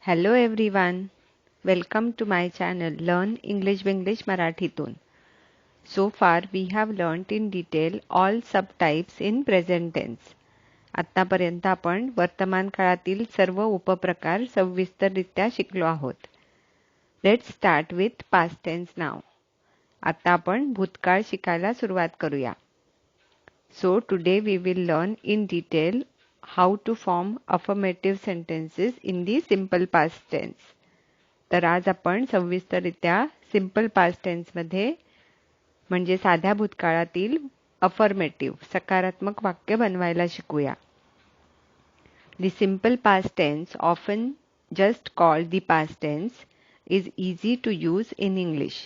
Hello everyone. Welcome to my channel Learn English Winglish Marathitun. So far we have learnt in detail all subtypes in present tense. आत्तापर्यंत आपण वर्तमान काळातील सर्व उपप्रकार सविस्तररित्या शिकलो आहोत. Let's start with past tense now. आता आपण भूतकाळ शिकायला सुरुवात करूया. So today we will learn in detail how to form affirmative sentences in the simple past tense. तर आज आपण सविस्तररित्या सिंपल पास्ट टेन्स मध्ये म्हणजे साध्या भूतकाळातील अफर्मेटिव्ह सकारात्मक वाक्य बनवायला शिकूया. The simple past tense, often just called the past tense, is easy to use in English.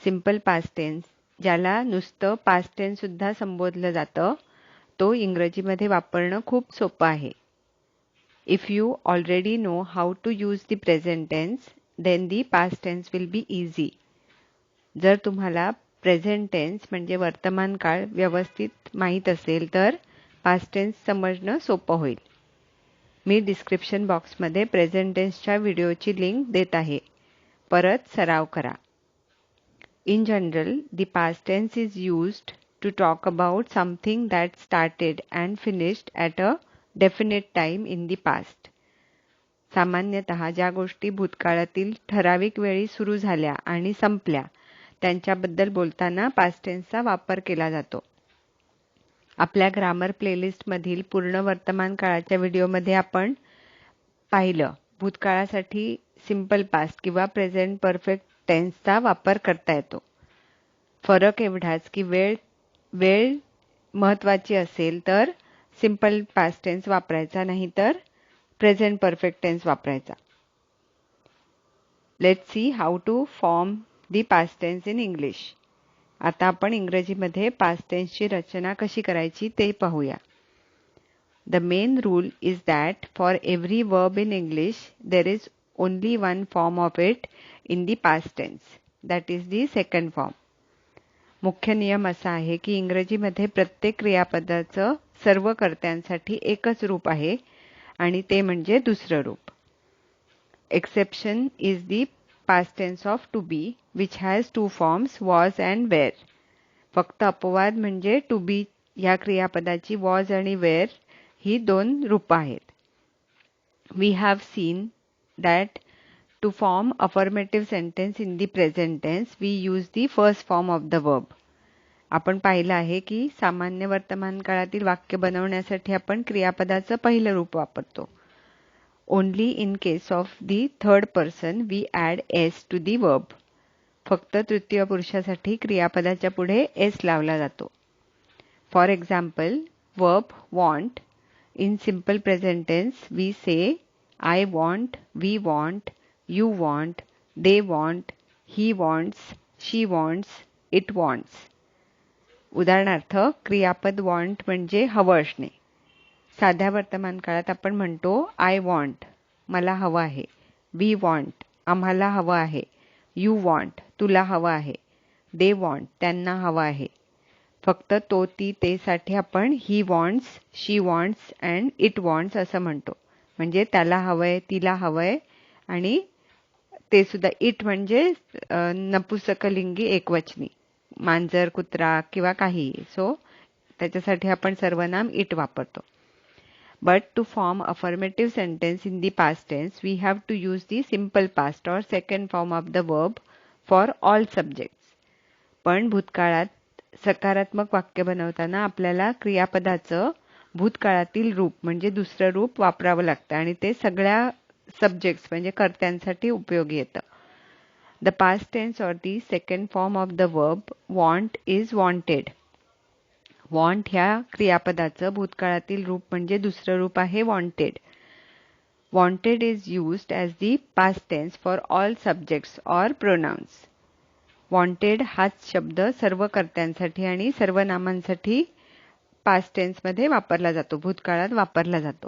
Simple past tense ज्याला नुसतं पास्ट टेन्स सुद्धा संबोधलं जातं तो इंग्रजीमध्ये वापरणं खूप सोपं आहे. If you already know how to use the present tense, then the past tense will be easy. जर तुम्हाला प्रेझेंट टेन्स म्हणजे वर्तमान काळ व्यवस्थित माहीत असेल तर पास्ट टेन्स समजणं सोपं होईल. मी डिस्क्रिप्शन बॉक्समध्ये प्रेझेंट टेन्सच्या व्हिडिओची लिंक देत आहे. परत सराव करा. In general, the past tense is used to talk about something that started and finished at a definite time in the past. सामान्यतः ज्या गोष्टी भूतकाळातील ठराविक वेळी सुरू झाल्या आणि संपल्या त्यांच्याबद्दल बोलताना पास्ट टेन्सचा वापर केला जातो. आपल्या ग्रामर प्लेलिस्टमधील पूर्ण वर्तमान काळाच्या व्हिडिओमध्ये आपण पाहिलं भूतकाळासाठी सिंपल पास्ट किंवा प्रेझेंट परफेक्ट टेन्सचा वापर करता येतो. फरक एवढाच की वेळ महत्त्वाची असेल तर सिंपल पास्ट टेन्स वापरायचा नाही तर प्रेझेंट परफेक्ट टेन्स वापरायचा. Let's see how to form the past tense in English. आता आपण इंग्रजीमध्ये पास्ट टेन्सची रचना कशी करायची ते पाहूया. The main rule is that for every verb in English there is only one form of it in the past tense, that is the second form. मुख्य नियम असा आहे की इंग्रजीमध्ये प्रत्येक क्रियापदाचं सर्व कर्त्यांसाठी एकच रूप आहे आणि ते म्हणजे दुसरं रूप. Exception is the past tense of to be, which has two forms, was and were. फक्त अपवाद म्हणजे to be या क्रियापदाची was आणि were ही दोन रूप आहेत. We have seen that to form affirmative sentence in the present tense, we use the first form of the verb. आपण पाहिलं आहे की सामान्य वर्तमान काळातील वाक्य बनवण्यासाठी आपण क्रियापदाचं पहिलं रूप वापरतो. Only in case of the third person we add s to the verb. फक्त तृतीय पुरुषासाठी क्रियापदाच्या पुढे s लावला जातो. For example, verb want. In simple present tense, we say I want, we want, you want, they want, he wants, she wants, it wants. उदाहरणार्थ क्रियापद want म्हणजे हवं असणे. साध्या वर्तमान काळात आपण म्हणतो I want, मला हवं आहे. We want, आम्हाला हवं आहे. You want, तुला हवं आहे. They want, त्यांना हवं आहे. फक्त तो ती ते साठी आपण he wants, she wants and it wants असं म्हणतो. म्हणजे त्याला हवंय, तिला हवंय आणि ते सुद्धा it म्हणजे नपुंसकलिंगी एकवचनी मांजर, कुत्रा किंवा काही. सो त्याच्यासाठी आपण सर्वनाम it वापरतो. But to form affirmative sentence in the past tense, we have to use the simple past or second form of the verb for all subjects. पण भूतकाळात सकारात्मक वाक्य बनवताना आपल्याला क्रियापदाचं भूतकाळातील रूप म्हणजे दुसरं रूप वापरावं लागतं आणि ते सगळ्या सब्जेक्ट्स म्हणजे कर्त्यांसाठी उपयोगी येतं. The past tense or the second form of the verb want is wanted. Want ह्या क्रियापदाचं भूतकाळातील रूप म्हणजे दुसरं रूप आहे wanted. Wanted is used as the past tense for all subjects or pronouns. Wanted हाच शब्द सर्व कर्त्यांसाठी आणि सर्व नामांसाठी पास्ट टेन्स मध्ये वापरला जातो, भूतकाळात वापरला जातो.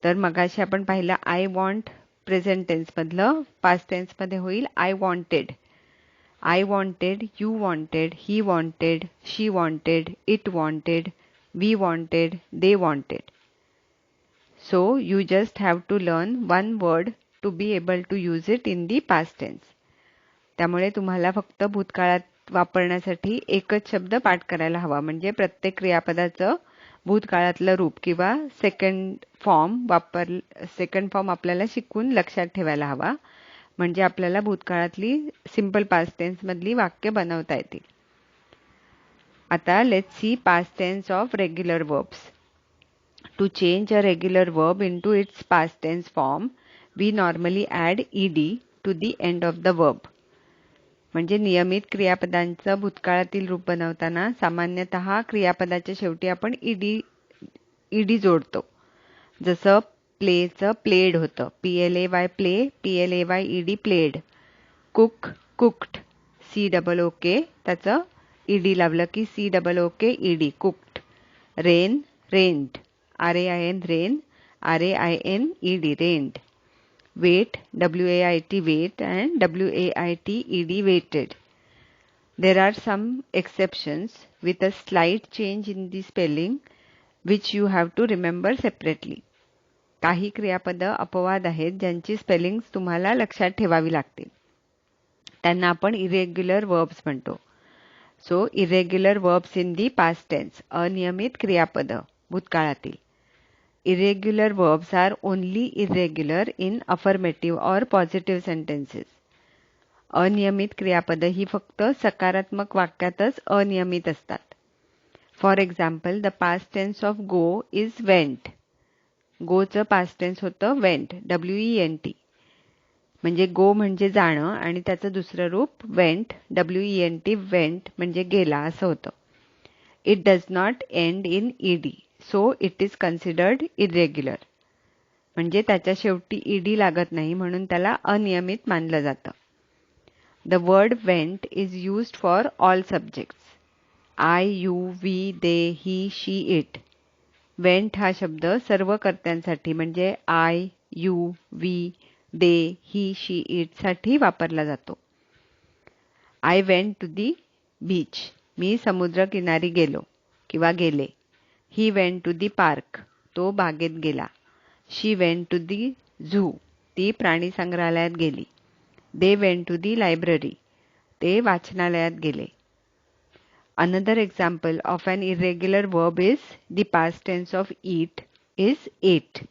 तर मगाशी आपण पाहिलं I want प्रेझेंट टेन्स मधलं पास्ट टेन्स मध्ये होईल I wanted. I wanted, you wanted, he wanted, she wanted, it wanted, we wanted, they wanted. So you just have to learn one word to be able to use it in the past tense. त्यामुळे तुम्हाला फक्त भूतकाळात वापरण्यासाठी एकच शब्द पाठ करायला हवा. म्हणजे प्रत्येक क्रियापदाचं भूतकाळातलं रूप किंवा सेकंड फॉर्म आपल्याला शिकून लक्षात ठेवायला हवा. म्हणजे आपल्याला भूतकाळातली सिंपल पास्ट टेन्स मधली वाक्य बनवता येतील. आता let's see past tense of regular verbs. To change a regular verb into its past tense form, we normally add ed to the end of the verb. म्हणजे नियमित क्रियापदांचं भूतकाळातील रूप बनवताना सामान्यतः क्रियापदाच्या शेवटी आपण ईडी जोडतो. जसं प्लेचं प्लेड होतं. PLAY play, PLAYED played. Cook cooked, COOK त्याचं ईडी लावलं की COOK ED cooked. Rain rained, RAIN rain, RAINED rained. Wait, WAIT wait and WAITED waited. There are some exceptions with a slight change in the spelling which you have to remember separately. काही क्रियापद अपवाद आहेत ज्यांची spellings तुम्हाला लक्षात ठेवावी लागतील. त्यांना आपण इरेग्युलर वर्ब्स म्हणतो. So irregular verbs in the past tense, अनियमित क्रियापद भूतकाळातील. Irregular verbs are only irregular in affirmative or positive sentences. अनियमित क्रियापद ही फक्त सकारात्मक वाक्यातच अनियमित असतात. For example, the past tense of go is went. गोचं पास्ट टेन्स होतं वेंट, WENT. म्हणजे गो म्हणजे जाणं आणि त्याचं दुसरं रूप वेंट, WENT वेंट म्हणजे गेला असं होतं. It does not and in ED. So it is considered irregular. म्हणजे त्याच्या शेवटी ED लागत नाही म्हणून त्याला अनियमित मानलं जातं. The word went is used for all subjects. I, you, we, they, he, she, it. Went हा शब्द सर्व कर्त्यांसाठी म्हणजे I, you, we, they, he, she, it साठी वापरला जातो. I went to the beach. मी समुद्र किनारी गेलो किंवा गेले. He went to the park. तो बागेत गेला. She went to the zoo. ती प्राणी संग्रहालयात गेली. They went to the library. ते वाचनालयात गेले. Another example of an irregular verb is the past tense of eat is ate.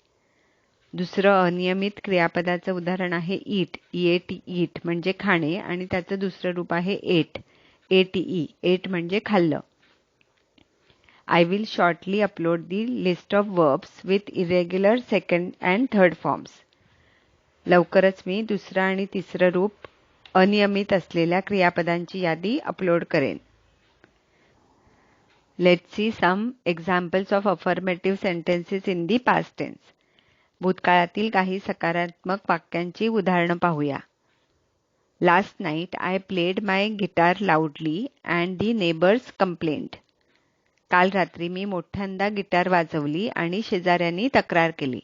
दुसरं अनियमित क्रियापदाचं उदाहरण आहे eat, EAT eat म्हणजे खाणे आणि त्याचं दुसरं रूप आहे ate, ATE, ate म्हणजे खाल्लं. I will shortly upload the list of verbs with irregular second and third forms. लवकरच मी दुसरं आणि तिसरं रूप अनियमित असलेल्या क्रियापदांची यादी अपलोड करेन. Let's see some examples of affirmative sentences in the past tense. भूतकाळातील काही सकारात्मक वाक्यांची उदाहरणं पाहूया. Last night I played my guitar loudly and the neighbors complained. काल रात्री मी मोठ्यांदा गिटार वाजवली आणि शेजाऱ्यांनी तक्रार केली.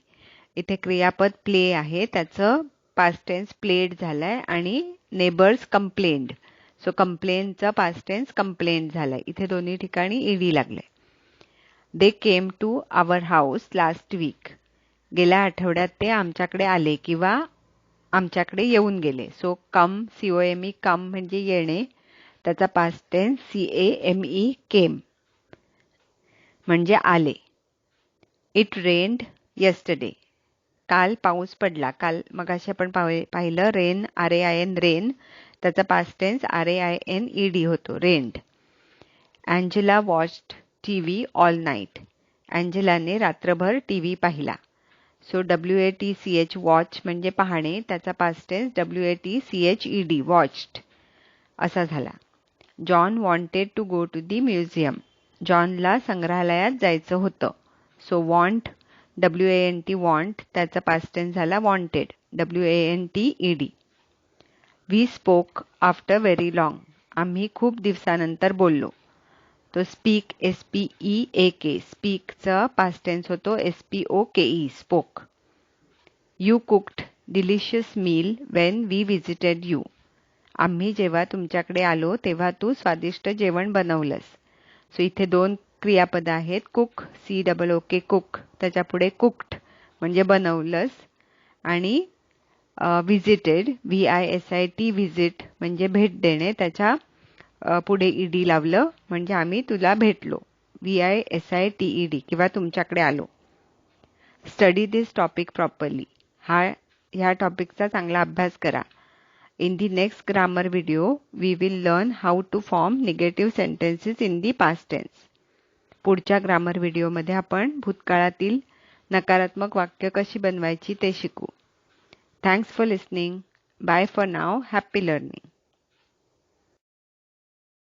इथे क्रियापद प्ले आहे, त्याचं पास्ट टेन्स प्लेड झालंय आणि नेबर्स कंप्लेंड. सो कंप्लेनचं पास्ट टेन्स कंप्लेंट झालंय. इथे दोन्ही ठिकाणी ED लागले. They came to our house last week. गेल्या आठवड्यात ते आमच्याकडे आले किंवा आमच्याकडे येऊन गेले. सो कम, COME कम म्हणजे येणे, त्याचा पास्ट टेन्स CAME केम म्हणजे आले. It rained yesterday. काल पाऊस पडला. काल मगाशी आपण पाहिलं रेन, RAIN रेन, त्याचा पास्ट टेन्स RAINED होतो, rained. Angela watched TV all night. अँजेलाने रात्रभर TV पाहिला. सो WATCH वॉच म्हणजे पाहणे, त्याचा पास्ट टेन्स WATCHED वॉच्ड असा झाला. John wanted to go to the museum. जॉनला संग्रहालयात जायचं होतं. सो वॉन्ट, WANT वॉन्ट, त्याचा पास्ट टेन्स झाला wanted, WANTED. We spoke after very long. आम्ही खूप दिवसानंतर बोललो. तो स्पीक, SPEAK, स्पीकचा पास्ट टेन्स होतो SPOKE, spoke. You cooked delicious meal when we visited you. आम्ही जेव्हा तुमच्याकडे आलो तेव्हा तू स्वादिष्ट जेवण बनवलंस. सो इथे दोन क्रियापद आहेत. कुक, COOK कुक, त्याच्या पुढे कुक्ड म्हणजे बनवलंस, आणि विजिटेड VISIT विजिट म्हणजे भेट देणे, त्याच्या पुढे ED लावलं म्हणजे आम्ही तुला भेटलो, VISITED किंवा तुमच्याकडे आलो. स्टडी दिस टॉपिक प्रॉपरली. ह्या टॉपिकचा चांगला अभ्यास करा. In the next grammar video, we will learn how to form negative sentences in the past tense. पुढच्या ग्रामर व्हिडिओमध्ये आपण भूतकाळातील नकारात्मक वाक्य कशी बनवायची ते शिकू. Thanks for listening. Bye for now. Happy learning.